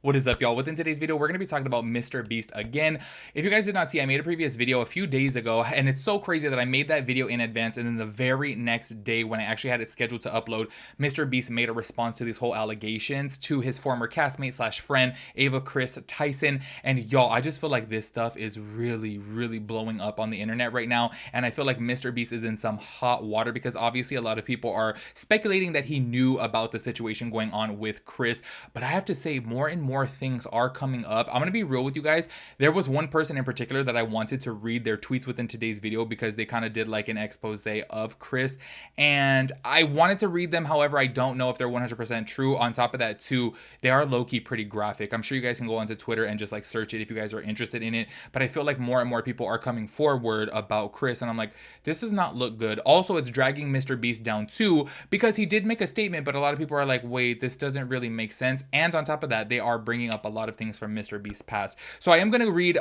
What is up, y'all? Within today's video, we're going to be talking about Mr. Beast again. If you guys did not see, I made a previous video a few days ago, and it's so crazy that I made that video in advance, and then the very next day when I actually had it scheduled to upload, Mr. Beast made a response to these whole allegations to his former castmate slash friend, Ava Chris Tyson. And y'all, I just feel like this stuff is really blowing up on the internet right now, and I feel like Mr. Beast is in some hot water because obviously a lot of people are speculating that he knew about the situation going on with Chris. But I have to say, more and more things are coming up. I'm gonna be real with you guys. There was one person in particular that I wanted to read their tweets within today's video because they kind of did like an expose of Chris, and I wanted to read them. However, I don't know if they're 100% true. On top of that too, they are low-key pretty graphic. I'm sure you guys can go onto Twitter and just like search it if you guys are interested in it, but I feel like more and more people are coming forward about Chris, and I'm like, this does not look good. Also, it's dragging Mr. Beast down too because he did make a statement, but a lot of people are like, wait, this doesn't really make sense. And on top of that, they are bringing up a lot of things from Mr. Beast's past. So I am going to read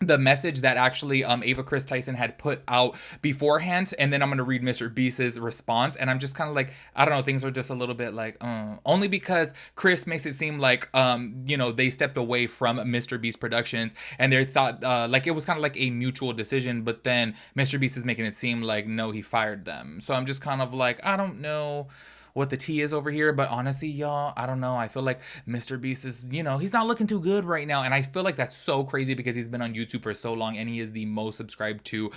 the message that actually Ava Chris Tyson had put out beforehand, and then I'm going to read Mr. Beast's response. And I'm just kind of like, I don't know, things are just a little bit like only because Chris makes it seem like they stepped away from Mr. Beast Productions, and they thought like it was kind of like a mutual decision, but then Mr. Beast is making it seem like no, he fired them. So I'm just kind of like, I don't know what the tea is over here, but honestly, y'all, I don't know. I feel like Mr. Beast is, he's not looking too good right now, and I feel like that's so crazy because he's been on YouTube for so long, and he is the most subscribed to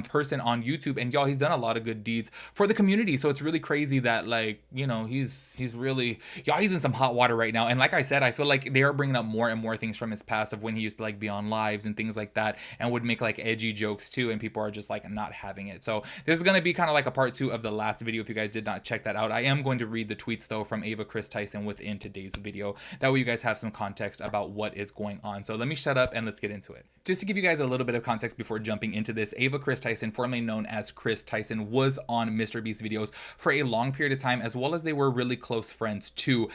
person on YouTube, and y'all, he's done a lot of good deeds for the community. So it's really crazy that he's really, y'all, he's in some hot water right now. And like I said, I feel like they are bringing up more and more things from his past of when he used to like be on lives and things like that, and would make like edgy jokes too, and people are just like not having it. So this is gonna be kind of like a part 2 of the last video. If you guys did not check that out, I am going to read the tweets though from Ava Chris Tyson within today's video. That way you guys have some context about what is going on. So let me shut up and let's get into it. Just to give you guys a little bit of context before jumping into this, Ava Chris Tyson, formerly known as Chris Tyson, was on Mr. Beast videos for a long period of time, as well as they were really close friends too.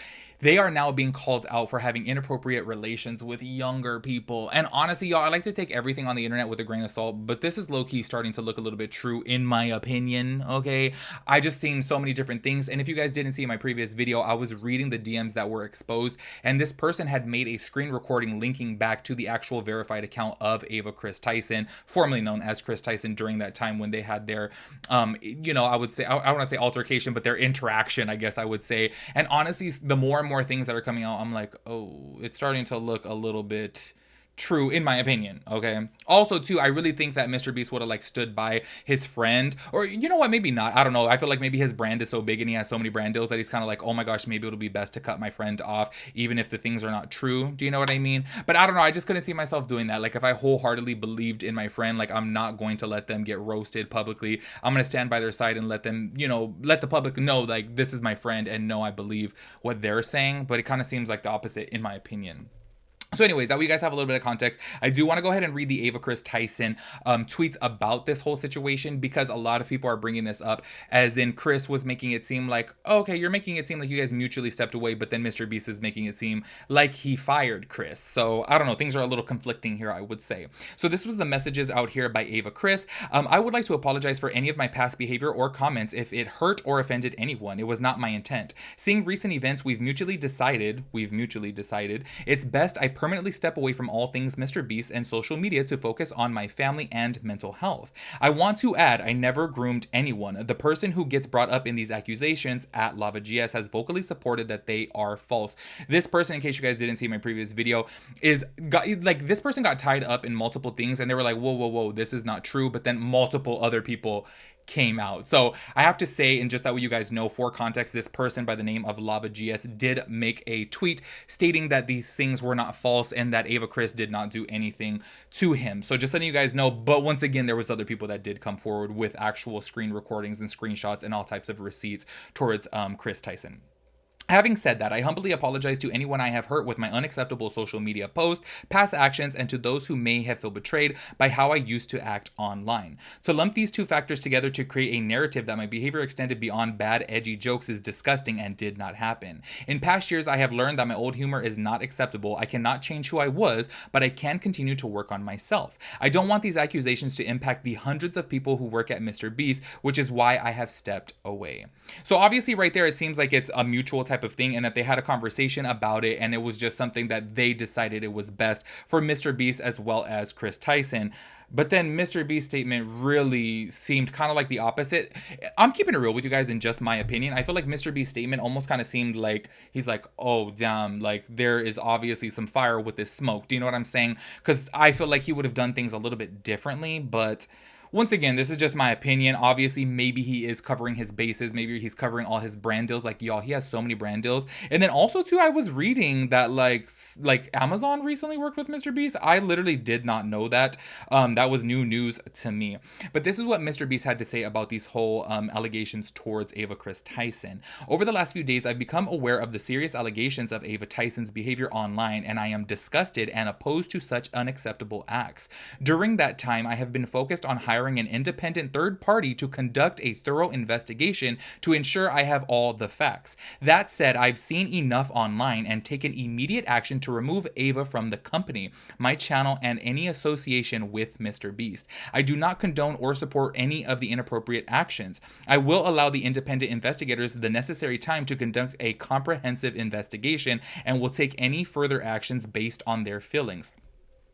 They are now being called out for having inappropriate relations with younger people. And honestly, y'all, I like to take everything on the internet with a grain of salt, but this is low-key starting to look a little bit true in my opinion, okay? I just seen so many different things, and if you guys didn't see my previous video, I was reading the DMs that were exposed, and this person had made a screen recording linking back to the actual verified account of Ava Chris Tyson, formerly known as Chris Tyson, during that time when they had their, I would say, I want to say altercation, but their interaction, I guess I would say. And honestly, the more and more things that are coming out, I'm like, oh, it's starting to look a little bit true in my opinion. Okay, also too, I really think that Mr. Beast would have like stood by his friend, or you know what, maybe not, I don't know. I feel like maybe his brand is so big and he has so many brand deals that he's kind of like, oh my gosh, maybe it'll be best to cut my friend off even if the things are not true. Do you know what I mean? But I don't know, I just couldn't see myself doing that. Like if I wholeheartedly believed in my friend, like I'm not going to let them get roasted publicly. I'm going to stand by their side and let them, let the public know like this is my friend and know I believe what they're saying. But it kind of seems like the opposite in my opinion. So anyways, that way you guys have a little bit of context. I do want to go ahead and read the Ava Chris Tyson tweets about this whole situation, because a lot of people are bringing this up as in Chris was making it seem like, oh, okay, you're making it seem like you guys mutually stepped away, but then Mr. Beast is making it seem like he fired Chris. So I don't know, things are a little conflicting here, I would say. So this was the messages out here by Ava Chris. I would like to apologize for any of my past behavior or comments if it hurt or offended anyone. It was not my intent. Seeing recent events, we've mutually decided it's best I permanently step away from all things Mr. Beast and social media to focus on my family and mental health. I want to add, I never groomed anyone. The person who gets brought up in these accusations at Lava GS has vocally supported that they are false. This person, in case you guys didn't see my previous video, this person got tied up in multiple things, and they were like, whoa, this is not true. But then multiple other people came out. So I have to say, and just that way you guys know, for context, this person by the name of Lava GS did make a tweet stating that these things were not false and that Ava Chris did not do anything to him. So just letting you guys know. But once again, there was other people that did come forward with actual screen recordings and screenshots and all types of receipts towards Chris Tyson. Having said that, I humbly apologize to anyone I have hurt with my unacceptable social media posts, past actions, and to those who may have felt betrayed by how I used to act online. To lump these two factors together to create a narrative that my behavior extended beyond bad, edgy jokes is disgusting and did not happen. In past years, I have learned that my old humor is not acceptable. I cannot change who I was, but I can continue to work on myself. I don't want these accusations to impact the hundreds of people who work at Mr. Beast, which is why I have stepped away. So obviously right there, it seems like it's a mutual type type of thing, and that they had a conversation about it, and it was just something that they decided it was best for Mr. Beast as well as Chris Tyson. But then Mr. Beast's statement really seemed kind of like the opposite. I'm keeping it real with you guys in just my opinion. I feel like Mr. Beast's statement almost kind of seemed like he's like, oh, damn, like there is obviously some fire with this smoke. Do you know what I'm saying? Because I feel like he would have done things a little bit differently, but once again, this is just my opinion. Obviously, maybe he is covering his bases. Maybe he's covering all his brand deals. Like, y'all, he has so many brand deals. And then also, too, I was reading that, like Amazon recently worked with Mr. Beast. I literally did not know that. That was new news to me. But this is what Mr. Beast had to say about these whole allegations towards Ava Chris Tyson. Over the last few days, I've become aware of the serious allegations of Ava Tyson's behavior online, and I am disgusted and opposed to such unacceptable acts. During that time, I have been focused on hiring an independent third party to conduct a thorough investigation to ensure I have all the facts. That said, I've seen enough online and taken immediate action to remove Ava from the company, my channel, and any association with Mr. Beast. I do not condone or support any of the inappropriate actions. I will allow the independent investigators the necessary time to conduct a comprehensive investigation and will take any further actions based on their feelings.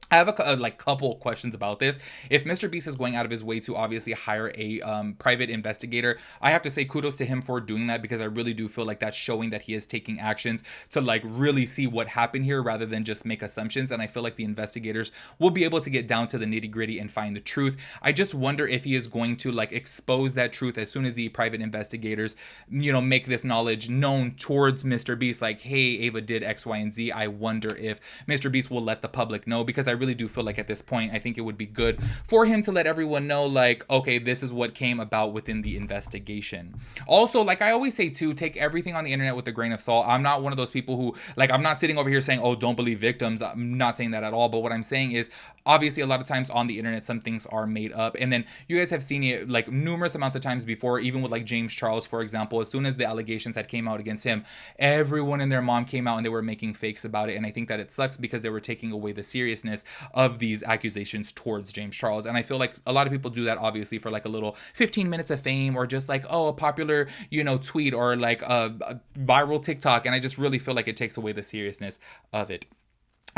I have a couple questions about this. If Mr. Beast is going out of his way to obviously hire a private investigator, I have to say kudos to him for doing that, because I really do feel like that's showing that he is taking actions to like really see what happened here rather than just make assumptions. And I feel like the investigators will be able to get down to the nitty gritty and find the truth. I just wonder if he is going to like expose that truth as soon as the private investigators, you know, make this knowledge known towards Mr. Beast, like, hey, Ava did X, Y, and Z. I wonder if Mr. Beast will let the public know, because I really do feel like at this point, I think it would be good for him to let everyone know, like, okay, this is what came about within the investigation. Also, like I always say too, take everything on the internet with a grain of salt. I'm not one of those people who, like, I'm not sitting over here saying, oh, don't believe victims. I'm not saying that at all. But what I'm saying is, obviously, a lot of times on the internet, some things are made up. And then you guys have seen it like numerous amounts of times before, even with like James Charles, for example. As soon as the allegations had came out against him, everyone and their mom came out and they were making fakes about it. And I think that it sucks because they were taking away the seriousness of these accusations towards James Charles. And I feel like a lot of people do that obviously for like a little 15 minutes of fame, or just like, oh, a popular, you know, tweet, or like a viral TikTok. And I just really feel like it takes away the seriousness of it.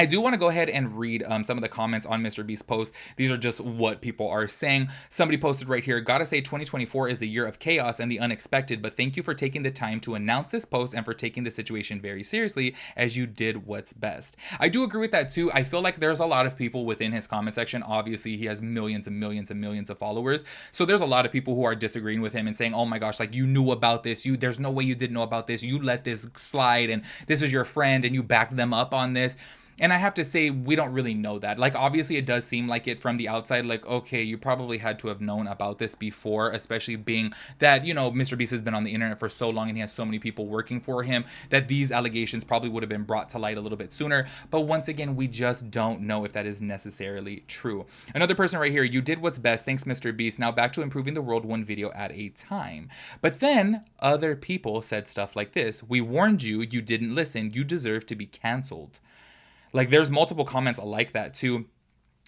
I do want to go ahead and read some of the comments on Mr. Beast's post. These are just what people are saying. Somebody posted right here, gotta say 2024 is the year of chaos and the unexpected, but thank you for taking the time to announce this post and for taking the situation very seriously, as you did what's best. I do agree with that too. I feel like there's a lot of people within his comment section. Obviously, he has millions and millions and millions of followers. So there's a lot of people who are disagreeing with him and saying, oh my gosh, like, you knew about this. There's no way you didn't know about this. You let this slide, and this is your friend, and you backed them up on this. And I have to say, we don't really know that. Like, obviously, it does seem like it from the outside. Like, okay, you probably had to have known about this before, especially being that, you know, Mr. Beast has been on the internet for so long and he has so many people working for him, that these allegations probably would have been brought to light a little bit sooner. But once again, we just don't know if that is necessarily true. Another person right here, you did what's best. Thanks, Mr. Beast. Now back to improving the world one video at a time. But then other people said stuff like this. We warned you. You didn't listen. You deserve to be canceled. Like, there's multiple comments like that too.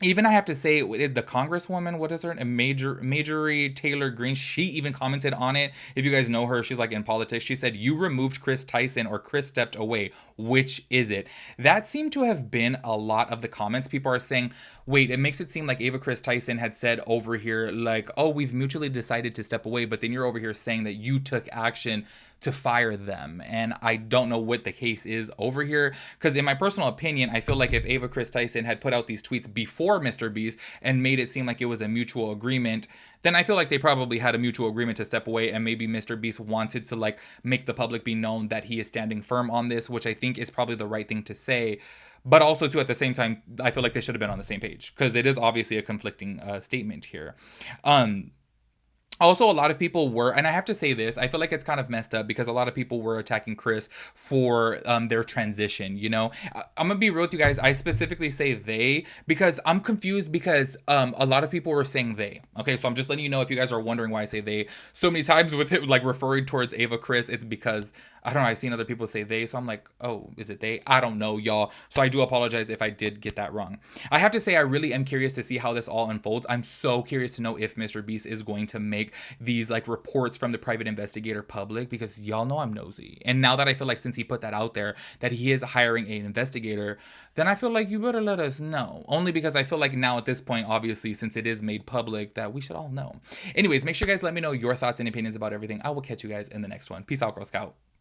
Even I have to say, the Congresswoman, what is her name? Marjorie Taylor Greene, she even commented on it. If you guys know her, she's like in politics. She said, you removed Chris Tyson, or Chris stepped away. Which is it? That seemed to have been a lot of the comments. People are saying, wait, it makes it seem like Ava Chris Tyson had said over here, like, oh, we've mutually decided to step away. But then you're over here saying that you took action to fire them. And I don't know what the case is over here, because in my personal opinion, I feel like if Ava Chris Tyson had put out these tweets before Mr. Beast and made it seem like it was a mutual agreement, then I feel like they probably had a mutual agreement to step away, and maybe Mr. Beast wanted to like make the public be known that he is standing firm on this, which I think is probably the right thing to say. But also, too, at the same time, I feel like they should have been on the same page, because it is obviously a conflicting statement here. Also, a lot of people were, and I have to say this, I feel like it's kind of messed up, because a lot of people were attacking Chris for their transition, you know? I'm gonna be real with you guys. I specifically say they because I'm confused, because a lot of people were saying they. Okay, so I'm just letting you know, if you guys are wondering why I say they so many times with it, like referring towards Ava Chris, it's because, I don't know, I've seen other people say they, so I'm like, oh, is it they? I don't know, y'all. So I do apologize if I did get that wrong. I have to say, I really am curious to see how this all unfolds. I'm so curious to know if Mr. Beast is going to make make these like reports from the private investigator public, because y'all know I'm nosy. And now that I feel like since he put that out there that he is hiring an investigator, then I feel like you better let us know. Only because I feel like now at this point, obviously, since it is made public, that we should all know. Anyways, make sure you guys let me know your thoughts and opinions about everything. I will catch you guys in the next one. Peace out, Girl Scout.